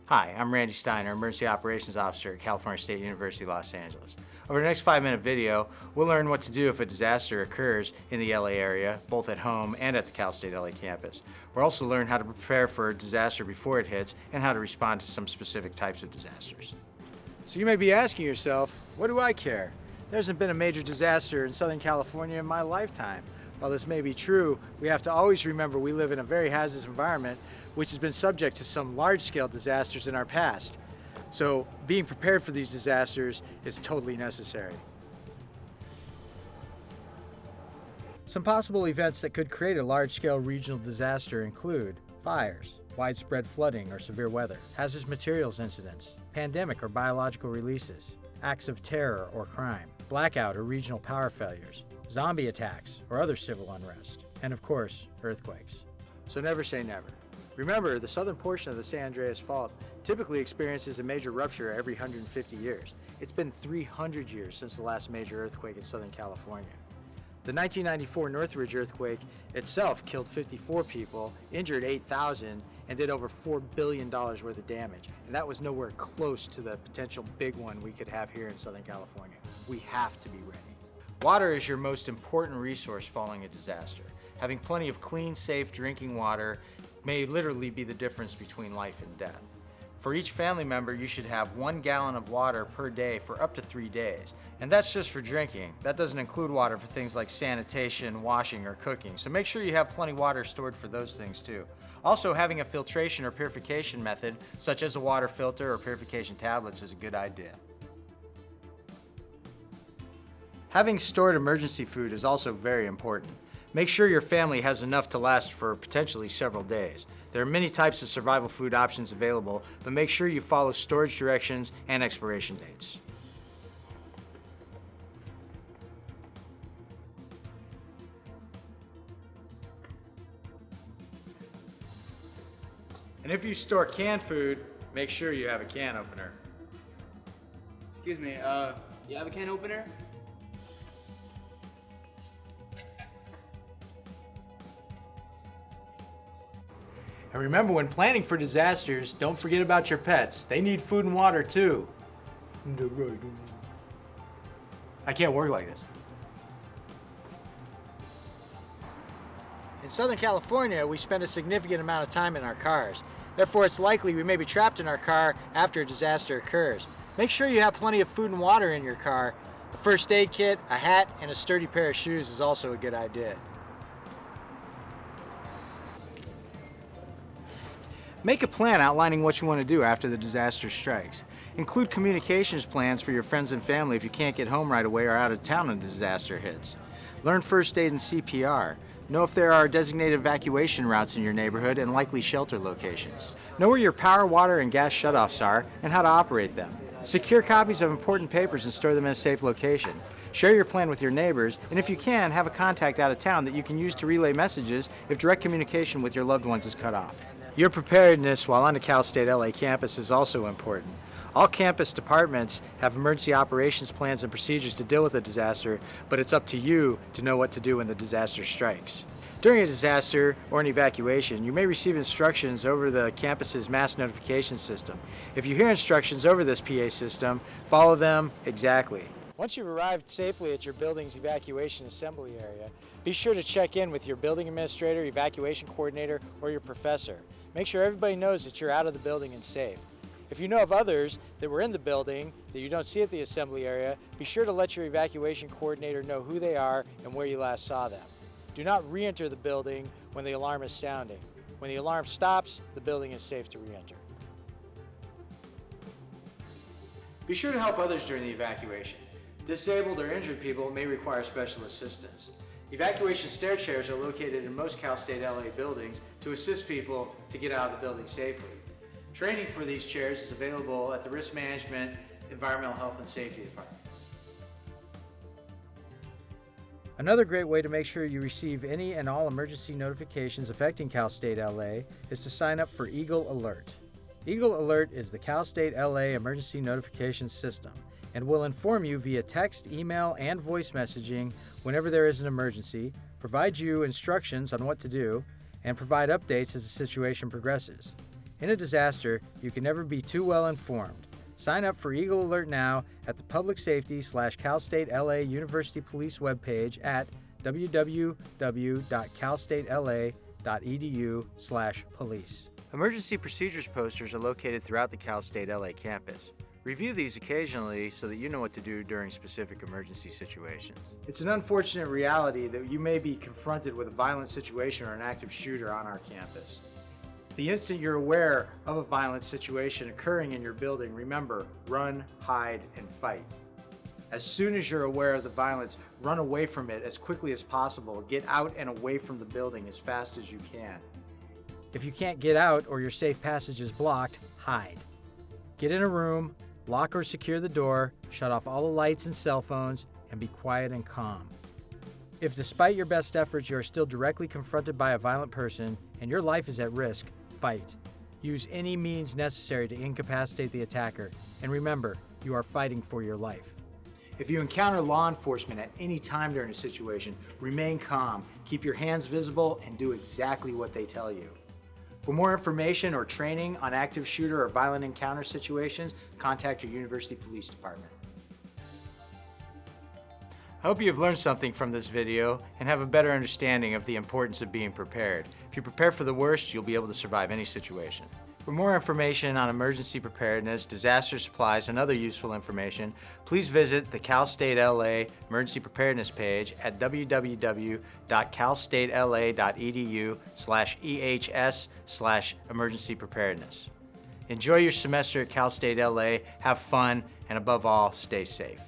Hi, I'm Randy Styner, Emergency Operations Officer at California State University, Los Angeles. Over the next 5-minute video, we'll learn what to do if a disaster occurs in the LA area, both at home and at the Cal State LA campus. We'll also learn how to prepare for a disaster before it hits and how to respond to some specific types of disasters. So you may be asking yourself, what do I care? There hasn't been a major disaster in Southern California in my lifetime. While this may be true, we have to always remember we live in a very hazardous environment which has been subject to some large-scale disasters in our past. So being prepared for these disasters is totally necessary. Some possible events that could create a large-scale regional disaster include fires, widespread flooding or severe weather, hazardous materials incidents, pandemic or biological releases, acts of terror or crime, blackout or regional power failures, zombie attacks or other civil unrest, and of course, earthquakes. So never say never. Remember, the southern portion of the San Andreas Fault typically experiences a major rupture every 150 years. It's been 300 years since the last major earthquake in Southern California. The 1994 Northridge earthquake itself killed 54 people, injured 8,000, and did over $4 billion worth of damage. And that was nowhere close to the potential big one we could have here in Southern California. We have to be ready. Water is your most important resource following a disaster. Having plenty of clean, safe drinking water may literally be the difference between life and death. For each family member, you should have 1 gallon of water per day for up to 3 days. And that's just for drinking. That doesn't include water for things like sanitation, washing, or cooking. So make sure you have plenty of water stored for those things too. Also, having a filtration or purification method, such as a water filter or purification tablets, is a good idea. Having stored emergency food is also very important. Make sure your family has enough to last for potentially several days. There are many types of survival food options available, but make sure you follow storage directions and expiration dates. And if you store canned food, make sure you have a can opener. Excuse me, you have a can opener? And remember, when planning for disasters, don't forget about your pets. They need food and water too. I can't work like this. In Southern California, we spend a significant amount of time in our cars. Therefore, it's likely we may be trapped in our car after a disaster occurs. Make sure you have plenty of food and water in your car. A first aid kit, a hat, and a sturdy pair of shoes is also a good idea. Make a plan outlining what you want to do after the disaster strikes. Include communications plans for your friends and family if you can't get home right away or out of town when a disaster hits. Learn first aid and CPR. Know if there are designated evacuation routes in your neighborhood and likely shelter locations. Know where your power, water, and gas shutoffs are and how to operate them. Secure copies of important papers and store them in a safe location. Share your plan with your neighbors, and if you can, have a contact out of town that you can use to relay messages if direct communication with your loved ones is cut off. Your preparedness while on the Cal State LA campus is also important. All campus departments have emergency operations plans and procedures to deal with a disaster, but it's up to you to know what to do when the disaster strikes. During a disaster or an evacuation, you may receive instructions over the campus's mass notification system. If you hear instructions over this PA system, follow them exactly. Once you've arrived safely at your building's evacuation assembly area, be sure to check in with your building administrator, evacuation coordinator, or your professor. Make sure everybody knows that you're out of the building and safe. If you know of others that were in the building that you don't see at the assembly area, be sure to let your evacuation coordinator know who they are and where you last saw them. Do not re-enter the building when the alarm is sounding. When the alarm stops, the building is safe to re-enter. Be sure to help others during the evacuation. Disabled or injured people may require special assistance. Evacuation stair chairs are located in most Cal State LA buildings to assist people to get out of the building safely. Training for these chairs is available at the Risk Management, Environmental Health and Safety Department. Another great way to make sure you receive any and all emergency notifications affecting Cal State LA is to sign up for Eagle Alert. Eagle Alert is the Cal State LA emergency notification system and will inform you via text, email, and voice messaging whenever there is an emergency, provide you instructions on what to do, and provide updates as the situation progresses. In a disaster, you can never be too well informed. Sign up for Eagle Alert now at the Public Safety/Cal State LA University Police webpage at www.calstatela.edu/police. Emergency procedures posters are located throughout the Cal State LA campus. Review these occasionally so that you know what to do during specific emergency situations. It's an unfortunate reality that you may be confronted with a violent situation or an active shooter on our campus. The instant you're aware of a violent situation occurring in your building, remember, run, hide, and fight. As soon as you're aware of the violence, run away from it as quickly as possible. Get out and away from the building as fast as you can. If you can't get out or your safe passage is blocked, hide. Get in a room, lock or secure the door, shut off all the lights and cell phones, and be quiet and calm. If despite your best efforts you are still directly confronted by a violent person and your life is at risk, fight. Use any means necessary to incapacitate the attacker, and remember, you are fighting for your life. If you encounter law enforcement at any time during a situation, remain calm, keep your hands visible, and do exactly what they tell you. For more information or training on active shooter or violent encounter situations, contact your university police department. I hope you have learned something from this video and have a better understanding of the importance of being prepared. If you prepare for the worst, you'll be able to survive any situation. For more information on emergency preparedness, disaster supplies, and other useful information, please visit the Cal State LA Emergency Preparedness page at www.calstatela.edu/ehs/emergency preparedness. Enjoy your semester at Cal State LA, have fun, and above all, stay safe.